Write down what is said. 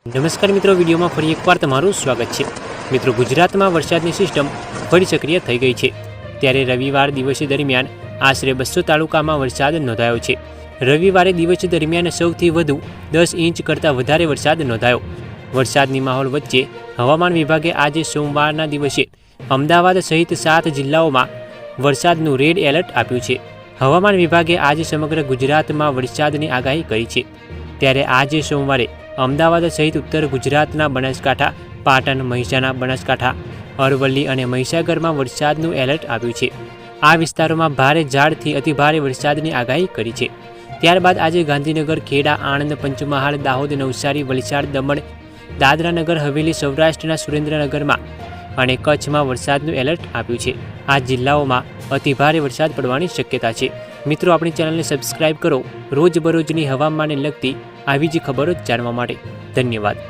નમસ્કાર મિત્રો, વિડીયોમાં ફરી એકવાર તમારું સ્વાગત છે। મિત્રો, ગુજરાતમાં વરસાદની સિસ્ટમ ફરી સક્રિય થઈ ગઈ છે। ત્યારે રવિવાર દિવસ દરમિયાન આશરે 200 તાલુકામાં વરસાદ નોંધાયો છે। રવિવારે દિવસ દરમિયાન સૌથી વધુ 10 ઇંચ કરતાં વધારે વરસાદ નોંધાયો। વરસાદની માહોલ વચ્ચે હવામાન વિભાગે આજે સોમવારના દિવસે અમદાવાદ સહિત 7 જિલ્લાઓમાં વરસાદનું રેડ એલર્ટ આપ્યું છે। હવામાન વિભાગે આજે સમગ્ર ગુજરાતમાં વરસાદની આગાહી કરી છે। ત્યારે આજે સોમવારે અમદાવાદ સહિત ઉત્તર ગુજરાતના બનાસકાંઠા, પાટણ, મહેસાણા, બનાસકાંઠા, અરવલ્લી અને મહીસાગરમાં વરસાદનું એલર્ટ આપ્યું છે। આ વિસ્તારોમાં ભારે ઝાડથી અતિભારે વરસાદની આગાહી કરી છે। ત્યારબાદ આજે ગાંધીનગર, ખેડા, આણંદ, પંચમહાલ, દાહોદ, નવસારી, વલસાડ, દમણ, દાદરા નગર હવેલી, સૌરાષ્ટ્રના સુરેન્દ્રનગરમાં અને કચ્છમાં વરસાદનું એલર્ટ આપ્યું છે। આ જિલ્લાઓમાં અતિભારે વરસાદ પડવાની શક્યતા છે। મિત્રો, આપણી ચેનલને સબસ્ક્રાઇબ કરો રોજબરોજની હવામાનને લગતી આવી જ ખબરો જાણવા માટે। ધન્યવાદ।